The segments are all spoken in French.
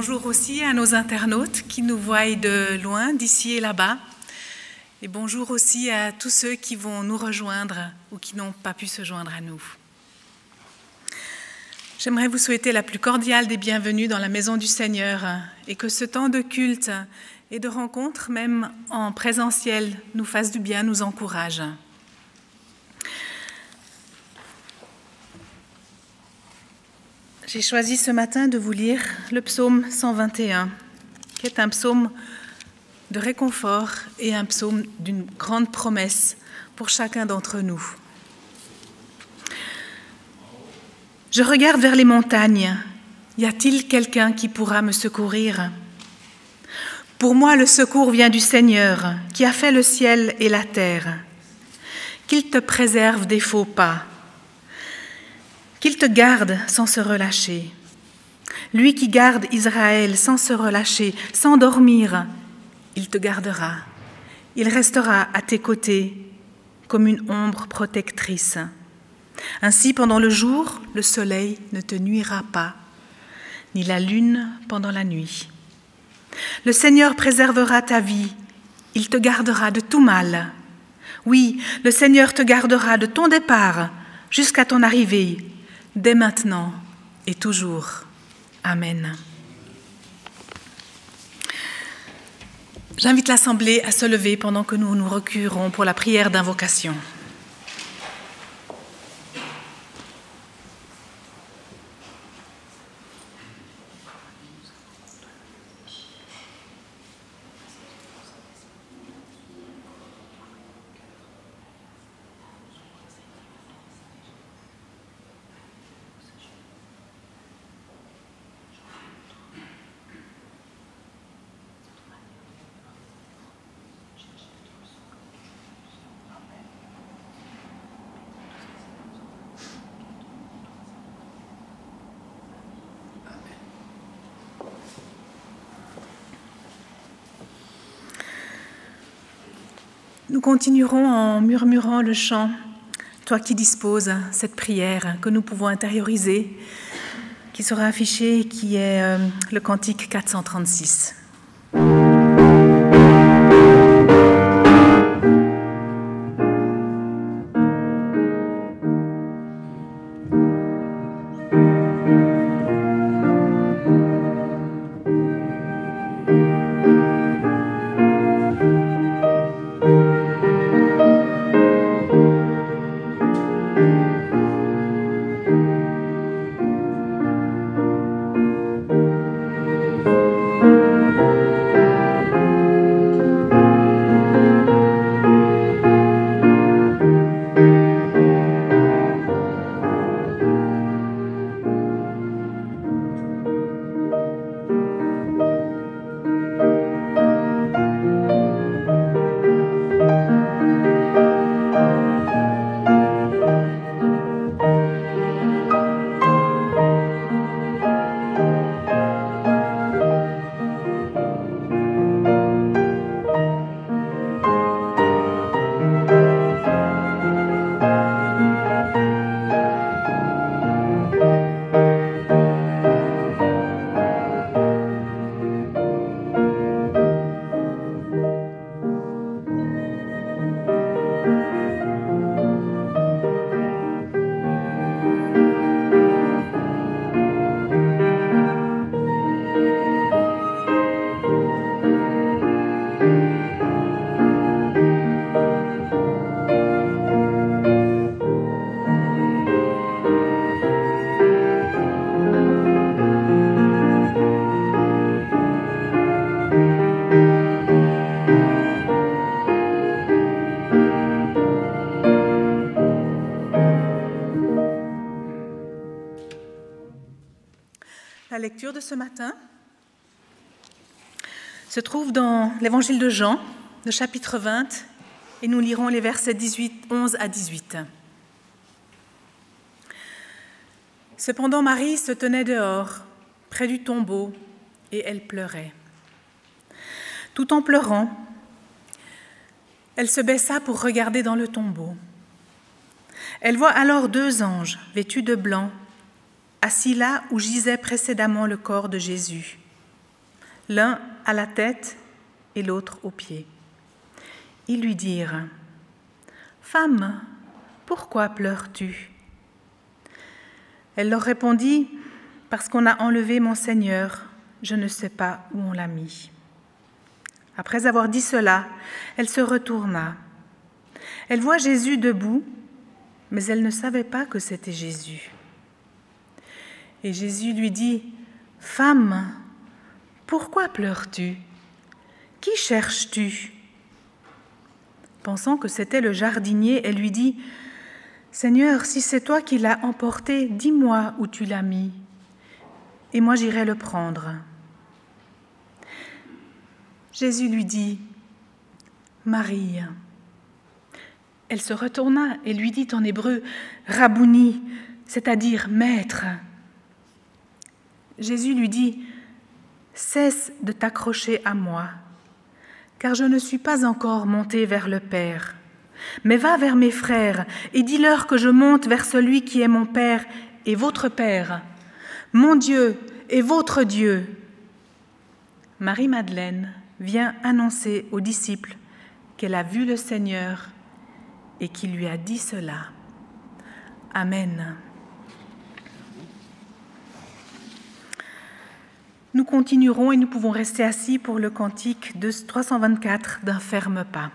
Bonjour aussi à nos internautes qui nous voient de loin, d'ici et là-bas. Et bonjour aussi à tous ceux qui vont nous rejoindre ou qui n'ont pas pu se joindre à nous. J'aimerais vous souhaiter la plus cordiale des bienvenues dans la maison du Seigneur et que ce temps de culte et de rencontre, même en présentiel, nous fasse du bien, nous encourage. J'ai choisi ce matin de vous lire le psaume 121, qui est un psaume de réconfort et un psaume d'une grande promesse pour chacun d'entre nous. Je regarde vers les montagnes. Y a-t-il quelqu'un qui pourra me secourir? Pour moi, le secours vient du Seigneur, qui a fait le ciel et la terre. Qu'il te préserve des faux pas. Qu'il te garde sans se relâcher. Lui qui garde Israël sans se relâcher, sans dormir, il te gardera. Il restera à tes côtés comme une ombre protectrice. Ainsi, pendant le jour, le soleil ne te nuira pas, ni la lune pendant la nuit. Le Seigneur préservera ta vie, il te gardera de tout mal. Oui, le Seigneur te gardera de ton départ jusqu'à ton arrivée, dès maintenant et toujours. Amen. J'invite l'Assemblée à se lever pendant que nous nous recueillerons pour la prière d'invocation. Nous continuerons en murmurant le chant « Toi qui disposes » cette prière que nous pouvons intérioriser, qui sera affichée, qui est le cantique 436. La lecture de ce matin se trouve dans l'Évangile de Jean, le chapitre 20, et nous lirons les versets 11 à 18. Cependant, Marie se tenait dehors, près du tombeau, et elle pleurait. Tout en pleurant, elle se baissa pour regarder dans le tombeau. Elle voit alors 2 anges vêtus de blanc, assis là où gisait précédemment le corps de Jésus, l'un à la tête et l'autre aux pieds. Ils lui dirent : « Femme, pourquoi pleures-tu ? » Elle leur répondit : « Parce qu'on a enlevé mon Seigneur, je ne sais pas où on l'a mis. » Après avoir dit cela, elle se retourna. Elle voit Jésus debout, mais elle ne savait pas que c'était Jésus. Et Jésus lui dit : « Femme, pourquoi pleures-tu ? Qui cherches-tu ? » Pensant que c'était le jardinier, elle lui dit : « Seigneur, si c'est toi qui l'as emporté, dis-moi où tu l'as mis, et moi j'irai le prendre. » Jésus lui dit : « Marie. » Elle se retourna et lui dit en hébreu : « Rabouni », c'est-à-dire « maître ». Jésus lui dit : « Cesse de t'accrocher à moi, car je ne suis pas encore monté vers le Père. Mais va vers mes frères et dis-leur que je monte vers celui qui est mon Père et votre Père, mon Dieu et votre Dieu. » Marie-Madeleine vient annoncer aux disciples qu'elle a vu le Seigneur et qu'il lui a dit cela. Amen. Nous continuerons et nous pouvons rester assis pour le cantique de 324 d'un ferme pas.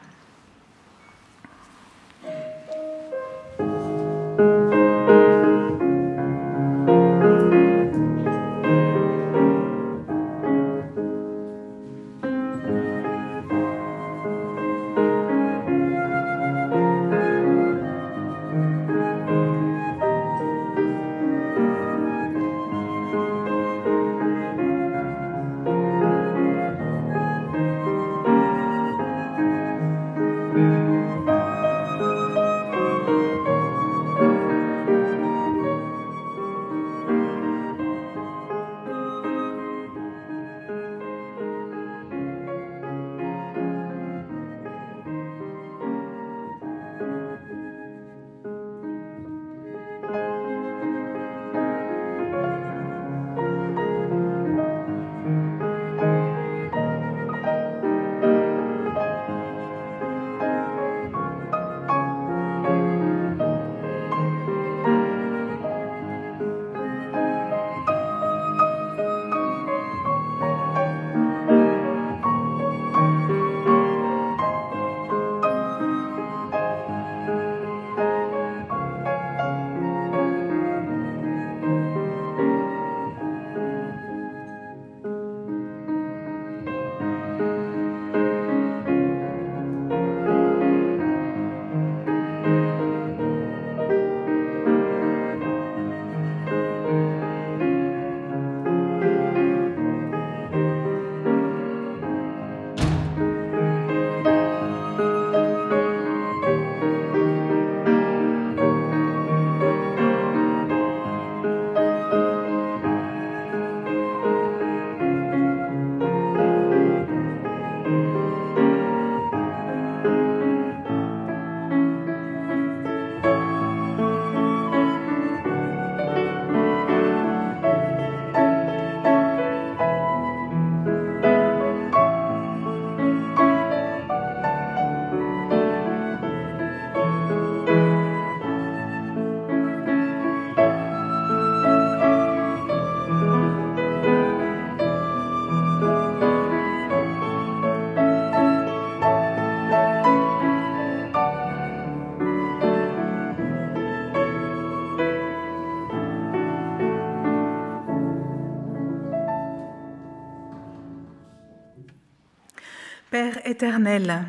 Père éternel,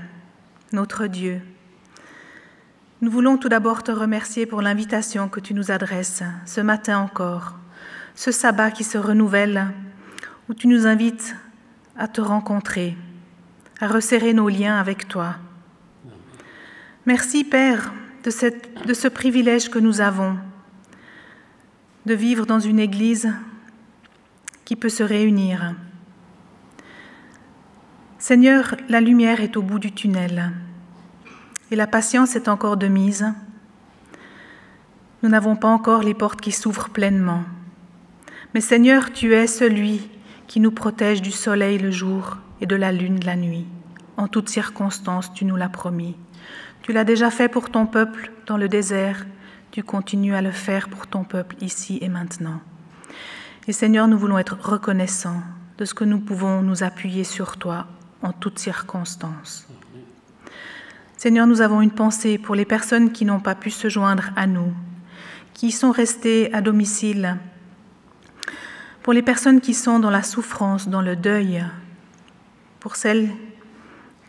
notre Dieu, nous voulons tout d'abord te remercier pour l'invitation que tu nous adresses ce matin encore, ce sabbat qui se renouvelle, où tu nous invites à te rencontrer, à resserrer nos liens avec toi. Merci, Père, de ce privilège que nous avons de vivre dans une Église qui peut se réunir. Seigneur, la lumière est au bout du tunnel et la patience est encore de mise. Nous n'avons pas encore les portes qui s'ouvrent pleinement. Mais Seigneur, tu es celui qui nous protège du soleil le jour et de la lune la nuit. En toutes circonstances, tu nous l'as promis. Tu l'as déjà fait pour ton peuple dans le désert, tu continues à le faire pour ton peuple ici et maintenant. Et Seigneur, nous voulons être reconnaissants de ce que nous pouvons nous appuyer sur toi en toutes circonstances. Seigneur, nous avons une pensée pour les personnes qui n'ont pas pu se joindre à nous, qui sont restées à domicile, pour les personnes qui sont dans la souffrance, dans le deuil, pour celles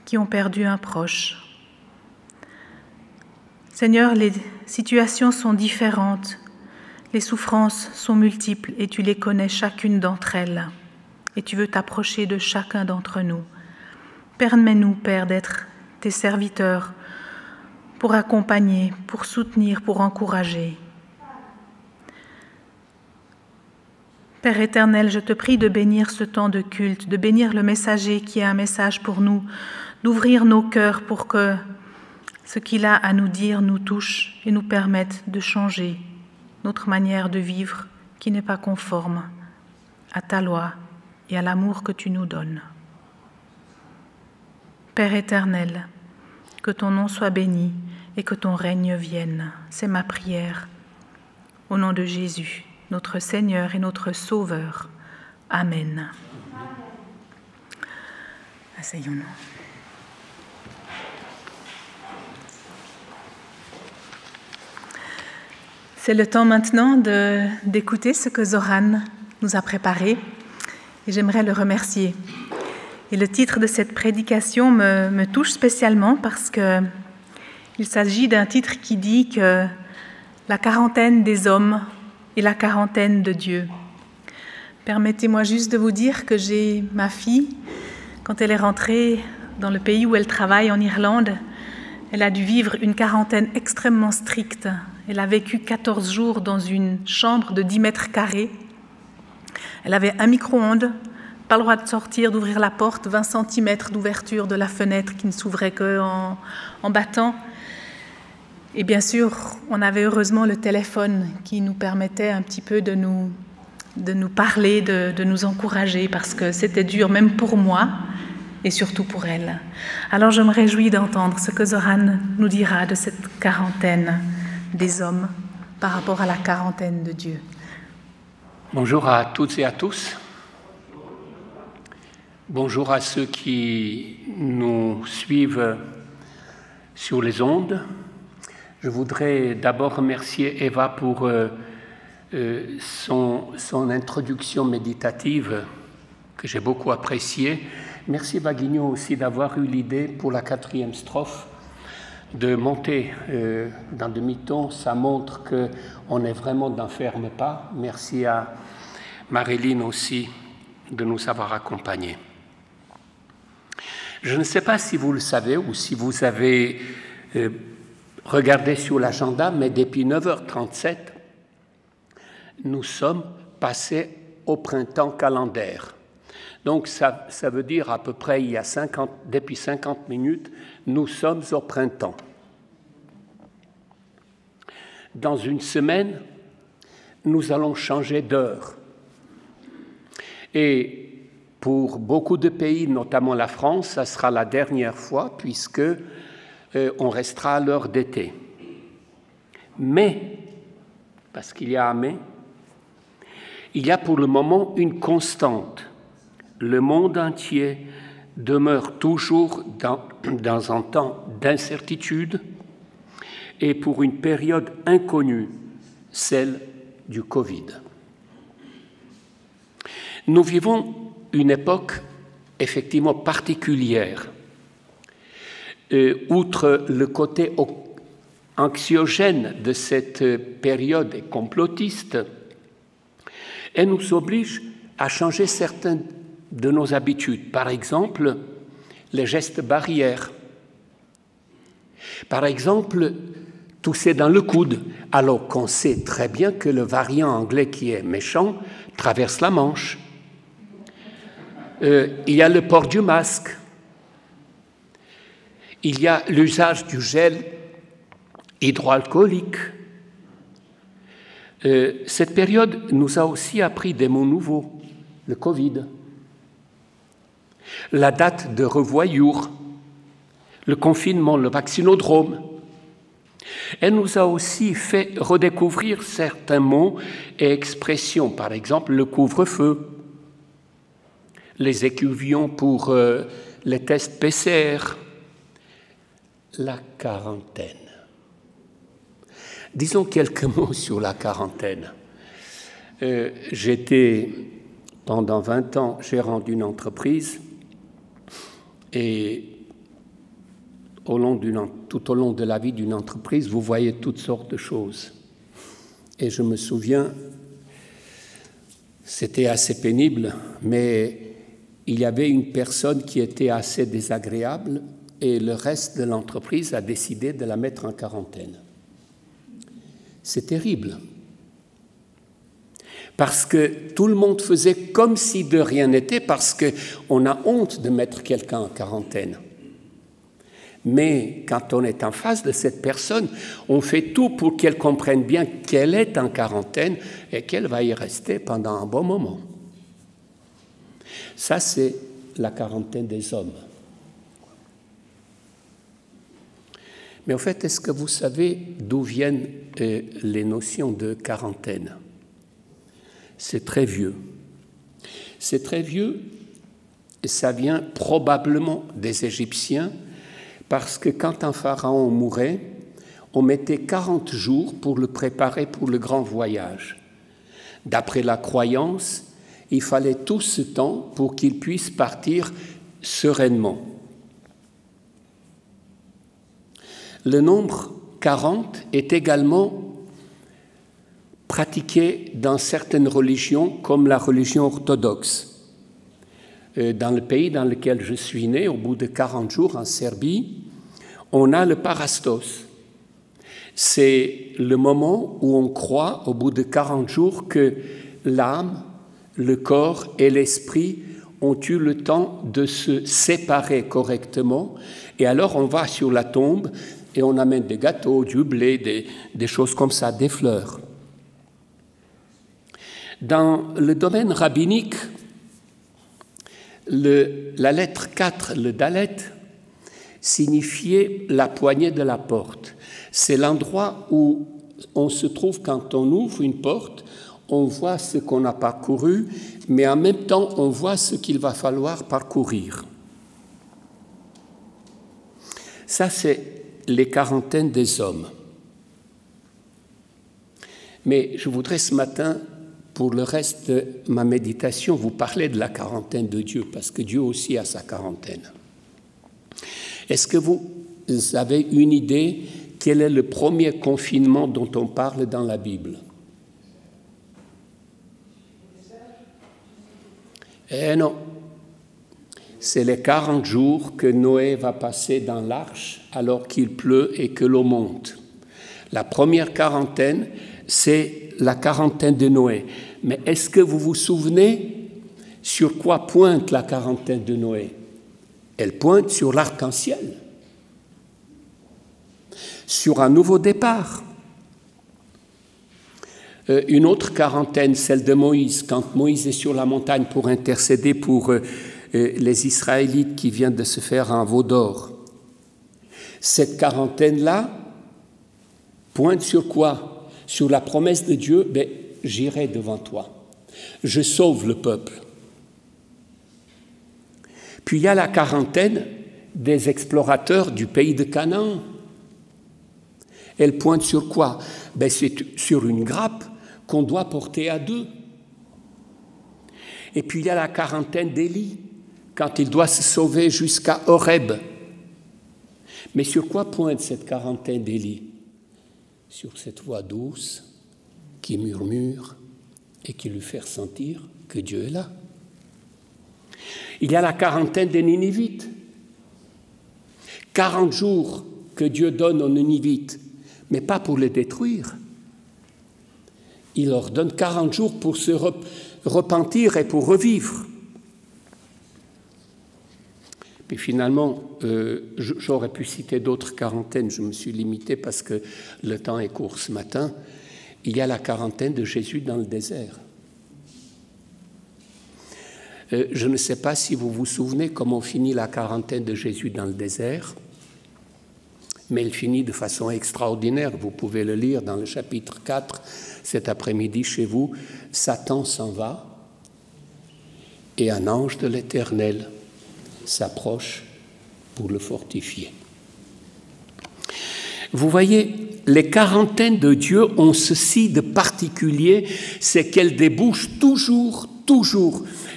qui ont perdu un proche. Seigneur, les situations sont différentes, les souffrances sont multiples et tu les connais chacune d'entre elles et tu veux t'approcher de chacun d'entre nous. Permets-nous, Père, d'être tes serviteurs pour accompagner, pour soutenir, pour encourager. Père éternel, je te prie de bénir ce temps de culte, de bénir le messager qui a un message pour nous, d'ouvrir nos cœurs pour que ce qu'il a à nous dire nous touche et nous permette de changer notre manière de vivre qui n'est pas conforme à ta loi et à l'amour que tu nous donnes. Père éternel, que ton nom soit béni et que ton règne vienne. C'est ma prière. Au nom de Jésus, notre Seigneur et notre Sauveur. Amen. Asseyons-nous. C'est le temps maintenant d'écouter ce que Zoran nous a préparé et j'aimerais le remercier. Et le titre de cette prédication me touche spécialement parce qu'il s'agit d'un titre qui dit que la quarantaine des hommes et la quarantaine de Dieu. Permettez-moi juste de vous dire que j'ai ma fille, quand elle est rentrée dans le pays où elle travaille, en Irlande, elle a dû vivre une quarantaine extrêmement stricte. Elle a vécu 14 jours dans une chambre de 10 mètres carrés. Elle avait un micro-ondes, pas le droit de sortir, d'ouvrir la porte, 20 cm d'ouverture de la fenêtre qui ne s'ouvrait qu'en battant. Et bien sûr, on avait heureusement le téléphone qui nous permettait un petit peu de nous parler, de nous encourager, parce que c'était dur même pour moi et surtout pour elle. Alors je me réjouis d'entendre ce que Zoran nous dira de cette quarantaine des hommes par rapport à la quarantaine de Dieu. Bonjour à toutes et à tous. Bonjour à ceux qui nous suivent sur les ondes. Je voudrais d'abord remercier Eva pour son introduction méditative que j'ai beaucoup appréciée. Merci Baguigno aussi d'avoir eu l'idée pour la 4e strophe de monter d'un demi-ton. Ça montre qu'on est vraiment d'un ferme pas. Merci à Marilyn aussi de nous avoir accompagnés. Je ne sais pas si vous le savez ou si vous avez regardé sur l'agenda, mais depuis 9h37, nous sommes passés au printemps calendaire. Donc ça veut dire à peu près depuis 50 minutes, nous sommes au printemps. Dans une semaine, nous allons changer d'heure. Et pour beaucoup de pays, notamment la France, ça sera la dernière fois puisque on restera à l'heure d'été. Mais, parce qu'il y a un mais, il y a pour le moment une constante. Le monde entier demeure toujours dans un temps d'incertitude et pour une période inconnue, celle du Covid. Nous vivons une époque effectivement particulière. Outre le côté anxiogène de cette période et complotiste, elle nous oblige à changer certaines de nos habitudes. Par exemple, les gestes barrières. Par exemple, tousser dans le coude, alors qu'on sait très bien que le variant anglais qui est méchant traverse la Manche. Il y a le port du masque. Il y a l'usage du gel hydroalcoolique. Cette période nous a aussi appris des mots nouveaux. Le Covid, la date de revoyure, le confinement, le vaccinodrome. Elle nous a aussi fait redécouvrir certains mots et expressions, par exemple le couvre-feu, les échuvillons pour les tests PCR, la quarantaine. Disons quelques mots sur la quarantaine. J'étais pendant 20 ans gérant d'une entreprise et tout au long de la vie d'une entreprise, vous voyez toutes sortes de choses. Et je me souviens, c'était assez pénible, mais il y avait une personne qui était assez désagréable et le reste de l'entreprise a décidé de la mettre en quarantaine. C'est terrible. Parce que tout le monde faisait comme si de rien n'était, parce qu'on a honte de mettre quelqu'un en quarantaine. Mais quand on est en face de cette personne, on fait tout pour qu'elle comprenne bien qu'elle est en quarantaine et qu'elle va y rester pendant un bon moment. Ça, c'est la quarantaine des hommes. Mais en fait, est-ce que vous savez d'où viennent les notions de quarantaine? C'est très vieux. C'est très vieux et ça vient probablement des Égyptiens, parce que quand un pharaon mourait, on mettait 40 jours pour le préparer pour le grand voyage. D'après la croyance, il fallait tout ce temps pour qu'il puisse partir sereinement. Le nombre 40 est également pratiqué dans certaines religions, comme la religion orthodoxe. Dans le pays dans lequel je suis né, au bout de 40 jours, en Serbie, on a le parastos. C'est le moment où on croit, au bout de 40 jours, que l'âme, le corps et l'esprit ont eu le temps de se séparer correctement. Et alors on va sur la tombe et on amène des gâteaux, du blé, des choses comme ça, des fleurs. Dans le domaine rabbinique, la lettre 4, le dalet, signifiait la poignée de la porte. C'est l'endroit où on se trouve quand on ouvre une porte, on voit ce qu'on a parcouru, mais en même temps, on voit ce qu'il va falloir parcourir. Ça, c'est les quarantaines des hommes. Mais je voudrais ce matin, pour le reste de ma méditation, vous parler de la quarantaine de Dieu, parce que Dieu aussi a sa quarantaine. Est-ce que vous avez une idée quel est le premier confinement dont on parle dans la Bible? Eh non, c'est les 40 jours que Noé va passer dans l'arche alors qu'il pleut et que l'eau monte. La première quarantaine, c'est la quarantaine de Noé. Mais est-ce que vous vous souvenez sur quoi pointe la quarantaine de Noé? Elle pointe sur l'arc-en-ciel, sur un nouveau départ. Une autre quarantaine, celle de Moïse, quand Moïse est sur la montagne pour intercéder pour les Israélites qui viennent de se faire un veau d'or. Cette quarantaine-là pointe sur quoi? Sur la promesse de Dieu, j'irai devant toi, je sauve le peuple. Puis il y a la quarantaine des explorateurs du pays de Canaan. Elle pointe sur quoi? C'est sur une grappe qu'on doit porter à deux. Et puis il y a la quarantaine d'Élie, quand il doit se sauver jusqu'à Horeb. Mais sur quoi pointe cette quarantaine d'Élie? Sur cette voix douce qui murmure et qui lui fait ressentir que Dieu est là. Il y a la quarantaine des Ninivites. 40 jours que Dieu donne aux Ninivites, mais pas pour les détruire. Il leur donne 40 jours pour se repentir et pour revivre. Puis finalement, j'aurais pu citer d'autres quarantaines, je me suis limité parce que le temps est court ce matin. Il y a la quarantaine de Jésus dans le désert. Je ne sais pas si vous vous souvenez comment finit la quarantaine de Jésus dans le désert, mais elle finit de façon extraordinaire. Vous pouvez le lire dans le chapitre 4, cet après-midi chez vous. Satan s'en va et un ange de l'Éternel s'approche pour le fortifier. Vous voyez, les quarantaines de Dieu ont ceci de particulier, c'est qu'elles débouchent toujours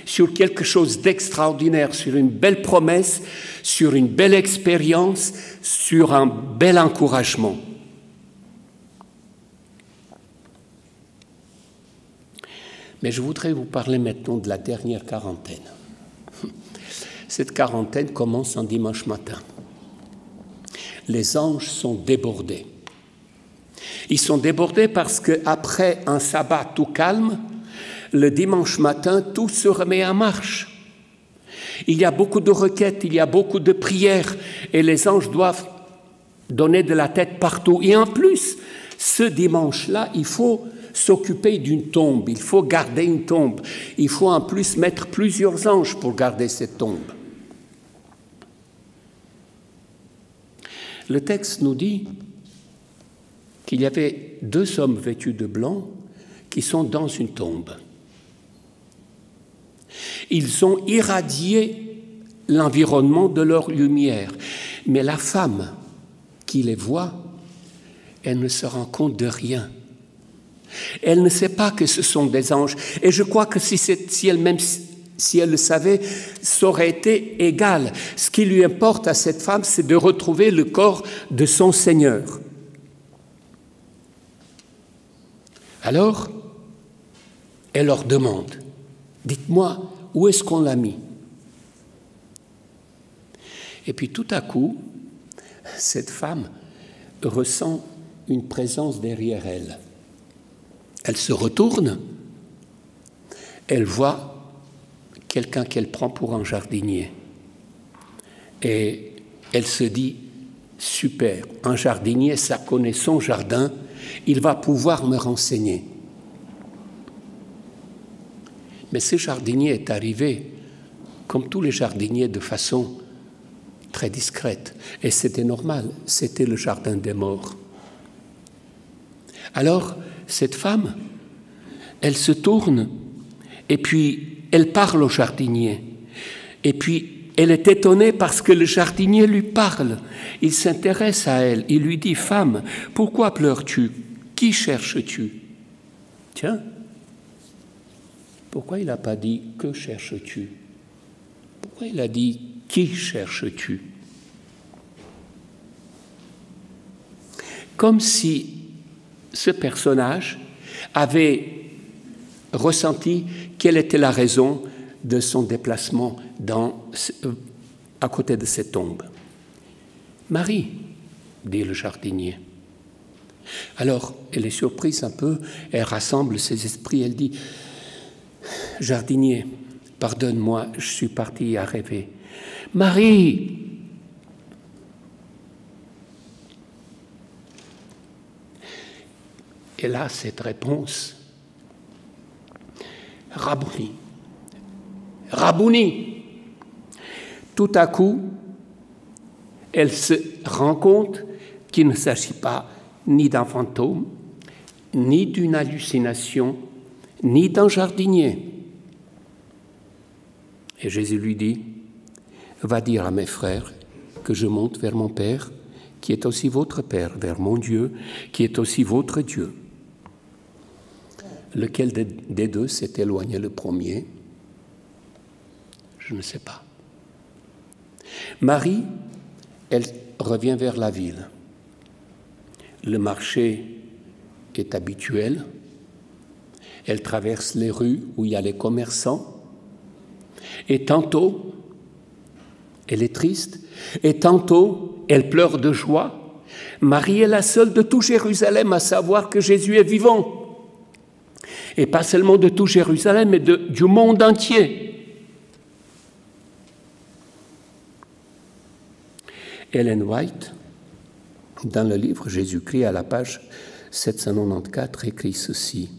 sur quelque chose d'extraordinaire, sur une belle promesse, sur une belle expérience, sur un bel encouragement. Mais je voudrais vous parler maintenant de la dernière quarantaine. Cette quarantaine commence un dimanche matin. Les anges sont débordés. Ils sont débordés parce qu'après un sabbat tout calme, le dimanche matin, tout se remet en marche. Il y a beaucoup de requêtes, il y a beaucoup de prières, et les anges doivent donner de la tête partout. Et en plus, ce dimanche-là, il faut s'occuper d'une tombe, il faut garder une tombe. Il faut en plus mettre plusieurs anges pour garder cette tombe. Le texte nous dit qu'il y avait 2 hommes vêtus de blanc qui sont dans une tombe. Ils ont irradié l'environnement de leur lumière, mais la femme qui les voit, elle ne se rend compte de rien. Elle ne sait pas que ce sont des anges. Et je crois que si elle le savait, ça aurait été égal. Ce qui lui importe à cette femme, c'est de retrouver le corps de son Seigneur. Alors, elle leur demande, « Dites-moi, où est-ce qu'on l'a mis ?» Et puis tout à coup, cette femme ressent une présence derrière elle. Elle se retourne, elle voit quelqu'un qu'elle prend pour un jardinier. Et elle se dit, super, un jardinier, ça connaît son jardin, il va pouvoir me renseigner. Mais ce jardinier est arrivé, comme tous les jardiniers, de façon très discrète. Et c'était normal, c'était le jardin des morts. Alors, cette femme, elle se tourne et puis elle parle au jardinier. Et puis elle est étonnée parce que le jardinier lui parle. Il s'intéresse à elle. Il lui dit, « Femme, pourquoi pleures-tu? Qui cherches-tu » Tiens, pourquoi il n'a pas dit « Que cherches-tu » Pourquoi il a dit « Qui cherches-tu » Comme si ce personnage avait ressenti quelle était la raison de son déplacement à côté de cette tombe. « Marie », dit le jardinier. Alors, elle est surprise un peu, elle rassemble ses esprits, elle dit « Jardinier, pardonne-moi, je suis partie à rêver. »« Marie !» Et là, cette réponse, « Rabouni, Rabouni !» Tout à coup, elle se rend compte qu'il ne s'agit pas ni d'un fantôme, ni d'une hallucination, ni d'un jardinier. Et Jésus lui dit, « Va dire à mes frères que je monte vers mon Père, qui est aussi votre Père, vers mon Dieu, qui est aussi votre Dieu. » Lequel des deux s'est éloigné le premier? Je ne sais pas. Marie, elle revient vers la ville. Le marché est habituel. Elle traverse les rues où il y a les commerçants. Et tantôt, elle est triste. Et tantôt, elle pleure de joie. Marie est la seule de tout Jérusalem à savoir que Jésus est vivant. Et pas seulement de tout Jérusalem, mais du monde entier. Ellen White, dans le livre Jésus-Christ, à la page 794, écrit ceci.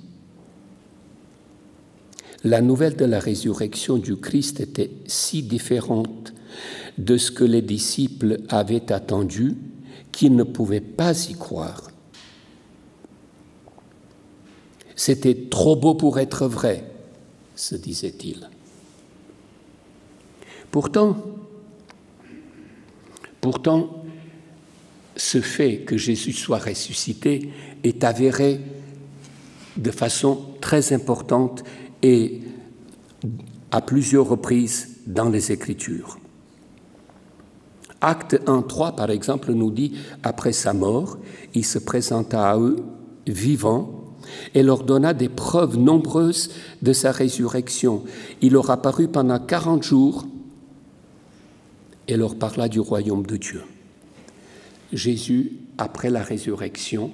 La nouvelle de la résurrection du Christ était si différente de ce que les disciples avaient attendu qu'ils ne pouvaient pas y croire. C'était trop beau pour être vrai, se disait-il. Pourtant, ce fait que Jésus soit ressuscité est avéré de façon très importante et à plusieurs reprises dans les Écritures. Acte 1:3, par exemple, nous dit « Après sa mort, il se présenta à eux, vivant, et leur donna des preuves nombreuses de sa résurrection. Il leur apparut pendant 40 jours et leur parla du royaume de Dieu. » Jésus, après la résurrection,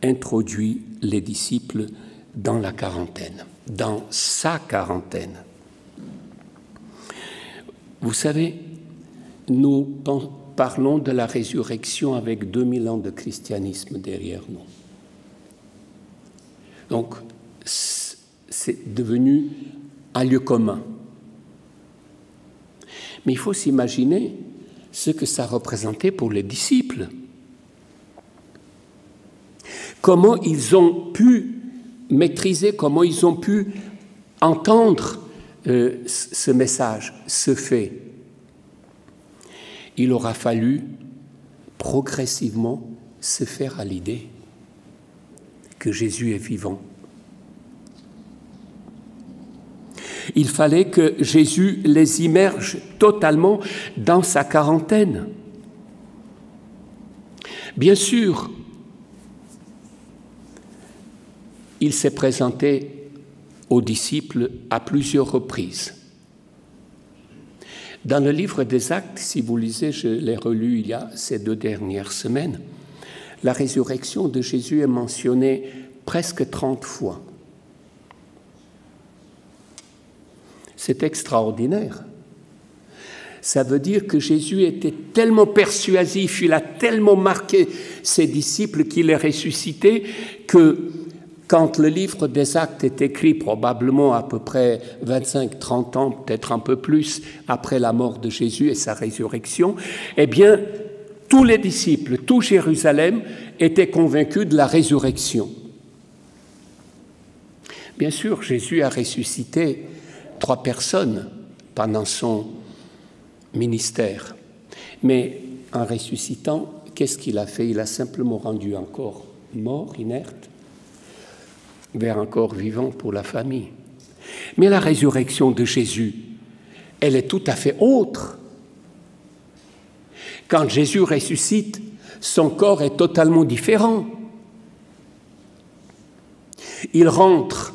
introduit les disciples dans la quarantaine, dans sa quarantaine. Vous savez, nous parlons de la résurrection avec 2000 ans de christianisme derrière nous. Donc, c'est devenu un lieu commun. Mais il faut s'imaginer ce que ça représentait pour les disciples. Comment ils ont pu maîtriser, comment ils ont pu entendre ce message, ce fait. Il aura fallu progressivement se faire à l'idée que Jésus est vivant. Il fallait que Jésus les immerge totalement dans sa quarantaine. Bien sûr, il s'est présenté aux disciples à plusieurs reprises. Dans le livre des Actes, si vous lisez, je l'ai relu il y a ces 2 dernières semaines, la résurrection de Jésus est mentionnée presque 30 fois. C'est extraordinaire. Ça veut dire que Jésus était tellement persuasif, il a tellement marqué ses disciples qu'il est ressuscité que quand le livre des Actes est écrit, probablement à peu près 25-30 ans, peut-être un peu plus, après la mort de Jésus et sa résurrection, eh bien, tous les disciples, tout Jérusalem étaient convaincus de la résurrection. Bien sûr, Jésus a ressuscité 3 personnes pendant son ministère. Mais en ressuscitant, qu'est-ce qu'il a fait? Il a simplement rendu un corps mort, inerte, vers un corps vivant pour la famille. Mais la résurrection de Jésus, elle est tout à fait autre. Quand Jésus ressuscite, son corps est totalement différent. Il rentre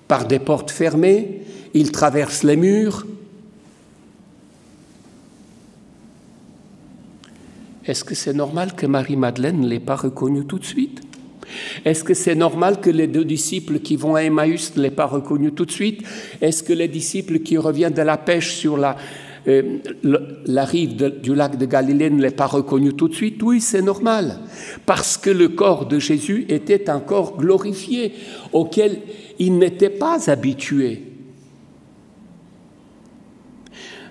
par des portes fermées, il traverse les murs. Est-ce que c'est normal que Marie-Madeleine ne l'ait pas reconnu tout de suite? Est-ce que c'est normal que les 2 disciples qui vont à Emmaüs ne l'aient pas reconnu tout de suite? Est-ce que les disciples qui reviennent de la pêche sur la rive du lac de Galilée ne l'aient pas reconnu tout de suite? Oui, c'est normal, parce que le corps de Jésus était un corps glorifié, auquel ils n'étaient pas habitués.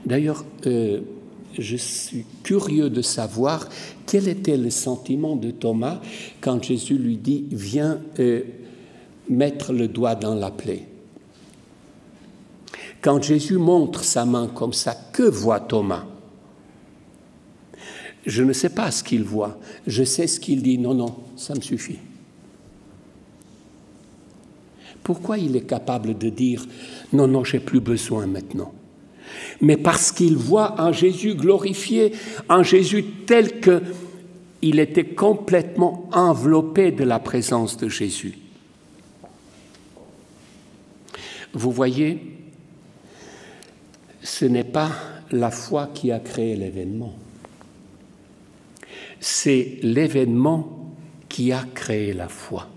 D'ailleurs, je suis curieux de savoir quel était le sentiment de Thomas quand Jésus lui dit « Viens mettre le doigt dans la plaie ». Quand Jésus montre sa main comme ça, que voit Thomas? Je ne sais pas ce qu'il voit, je sais ce qu'il dit « Non, non, ça me suffit ». Pourquoi il est capable de dire « Non, non, j'ai plus besoin maintenant ». Mais parce qu'il voit un Jésus glorifié, un Jésus tel qu'il était complètement enveloppé de la présence de Jésus. Vous voyez, ce n'est pas la foi qui a créé l'événement. C'est l'événement qui a créé la foi.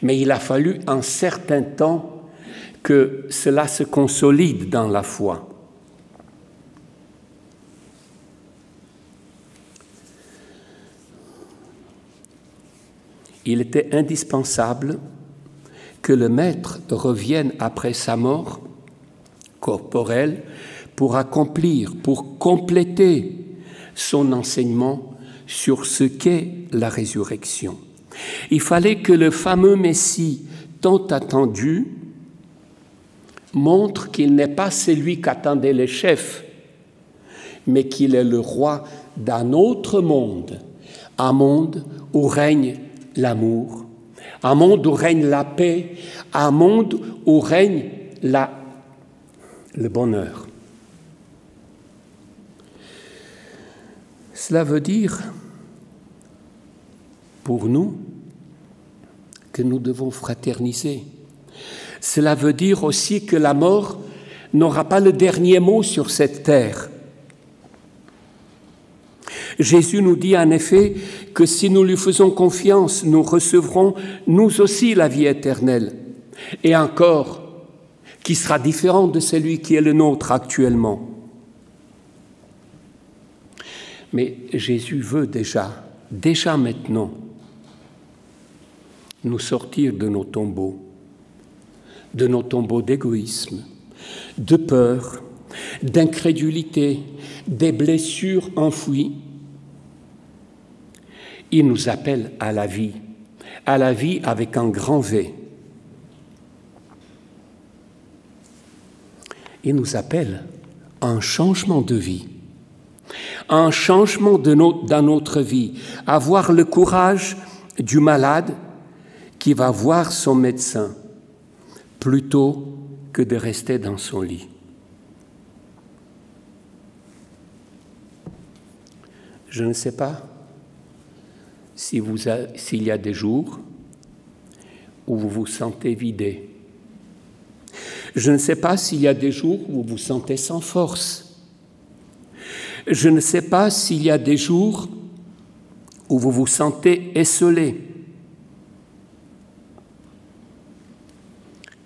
Mais il a fallu un certain temps que cela se consolide dans la foi. Il était indispensable que le Maître revienne après sa mort corporelle pour accomplir, pour compléter son enseignement sur ce qu'est la résurrection. Il fallait que le fameux Messie tant attendu montre qu'il n'est pas celui qu'attendaient les chefs, mais qu'il est le roi d'un autre monde, un monde où règne l'amour, un monde où règne la paix, un monde où règne le bonheur. Cela veut dire, pour nous, que nous devons fraterniser. Cela veut dire aussi que la mort n'aura pas le dernier mot sur cette terre. Jésus nous dit en effet que si nous lui faisons confiance, nous recevrons nous aussi la vie éternelle. Et encore, qui sera différent de celui qui est le nôtre actuellement. Mais Jésus veut déjà maintenant, nous sortir de nos tombeaux d'égoïsme, de peur, d'incrédulité, des blessures enfouies. Il nous appelle à la vie avec un grand V. Il nous appelle à un changement de vie, à un changement dans notre vie, à avoir le courage du malade qui va voir son médecin plutôt que de rester dans son lit. Je ne sais pas s'il y a des jours où vous vous sentez vidé. Je ne sais pas s'il y a des jours où vous vous sentez sans force. Je ne sais pas s'il y a des jours où vous vous sentez esseulé.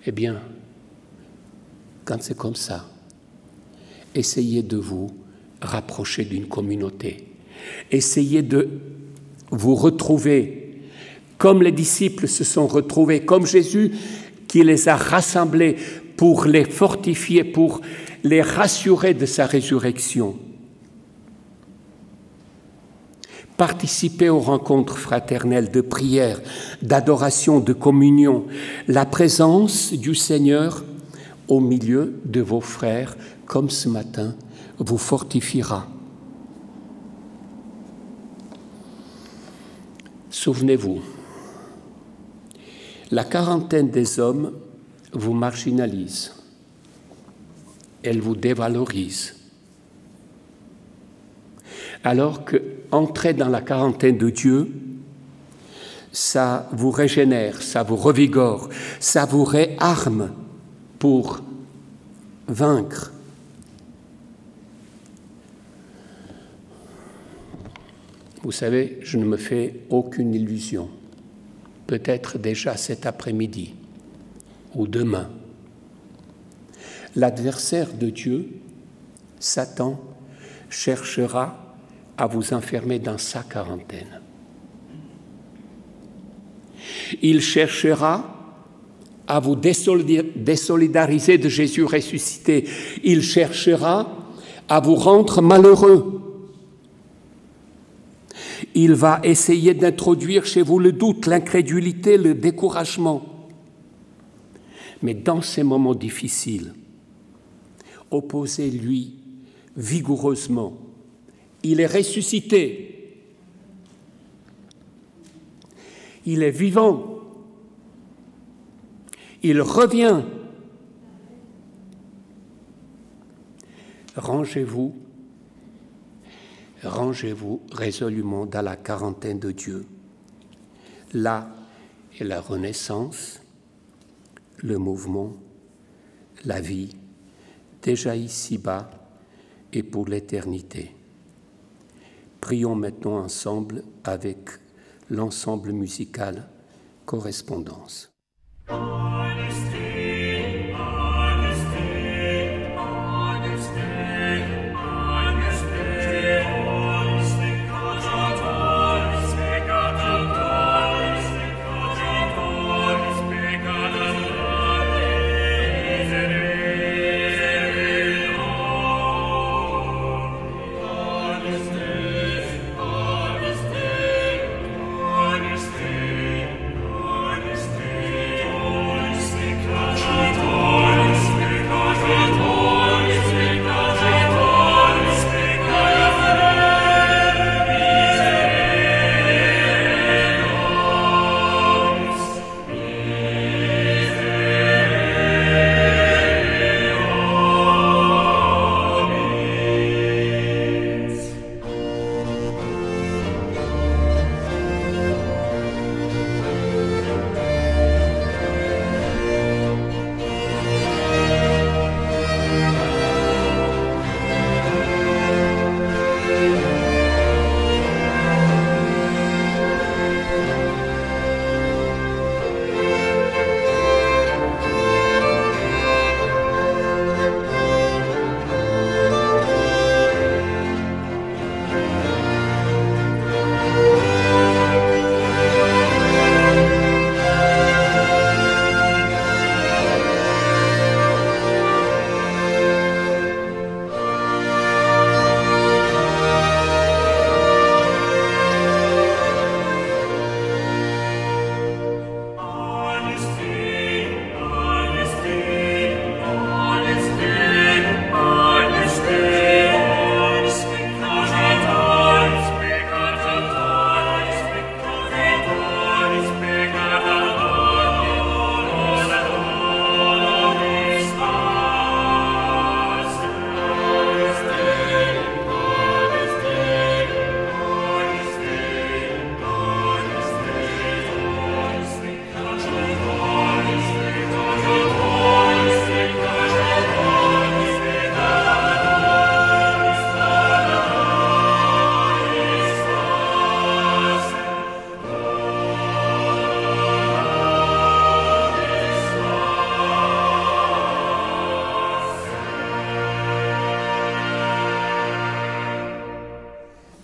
Eh bien, quand c'est comme ça, essayez de vous rapprocher d'une communauté. Essayez de vous retrouver comme les disciples se sont retrouvés, comme Jésus qui les a rassemblés pour les fortifier, pour les rassurer de sa résurrection. Participez aux rencontres fraternelles de prière, d'adoration, de communion. La présence du Seigneur au milieu de vos frères, comme ce matin, vous fortifiera. Souvenez-vous, la quarantaine des hommes vous marginalise, elle vous dévalorise. Alors que entrer dans la quarantaine de Dieu, ça vous régénère, ça vous revigore, ça vous réarme pour vaincre. Vous savez, je ne me fais aucune illusion. Peut-être déjà cet après-midi ou demain. L'adversaire de Dieu, Satan, cherchera à vous enfermer dans sa quarantaine. Il cherchera à vous désolidariser de Jésus ressuscité. Il cherchera à vous rendre malheureux. Il va essayer d'introduire chez vous le doute, l'incrédulité, le découragement. Mais dans ces moments difficiles, opposez-lui vigoureusement. Il est ressuscité. Il est vivant. Il revient. Rangez-vous résolument dans la quarantaine de Dieu. Là est la renaissance, le mouvement, la vie, déjà ici-bas et pour l'éternité. Prions maintenant ensemble avec l'ensemble musical Correspondance. Peccator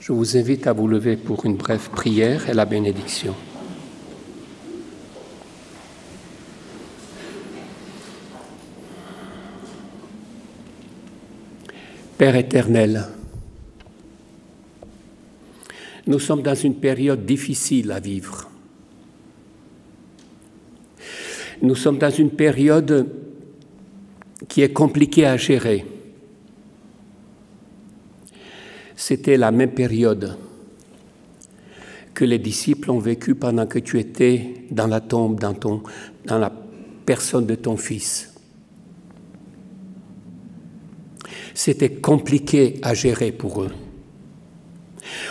Je vous invite à vous lever pour une brève prière et la bénédiction. Père éternel, nous sommes dans une période difficile à vivre. Nous sommes dans une période qui est compliquée à gérer. C'était la même période que les disciples ont vécue pendant que tu étais dans la tombe, dans la personne de ton Fils. C'était compliqué à gérer pour eux.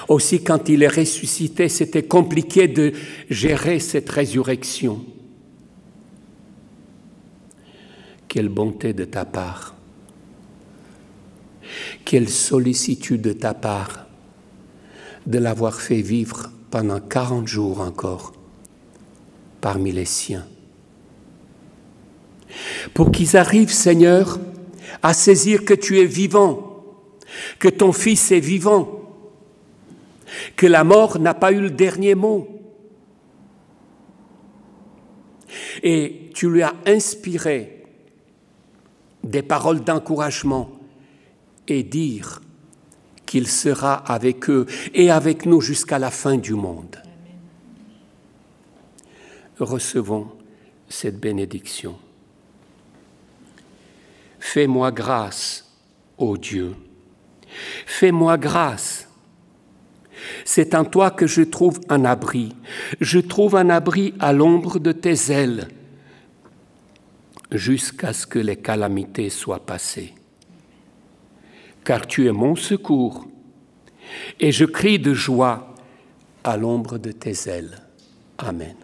Aussi, quand il est ressuscité, c'était compliqué de gérer cette résurrection. Quelle bonté de ta part, quelle sollicitude de ta part de l'avoir fait vivre pendant 40 jours encore parmi les siens. Pour qu'ils arrivent, Seigneur, à saisir que tu es vivant, que ton Fils est vivant, que la mort n'a pas eu le dernier mot. Et tu lui as inspiré des paroles d'encouragement et dire qu'il sera avec eux et avec nous jusqu'à la fin du monde. Amen. Recevons cette bénédiction. Fais-moi grâce, ô Dieu. Fais-moi grâce. C'est en toi que je trouve un abri. Je trouve un abri à l'ombre de tes ailes, jusqu'à ce que les calamités soient passées. Car tu es mon secours, et je crie de joie à l'ombre de tes ailes. Amen.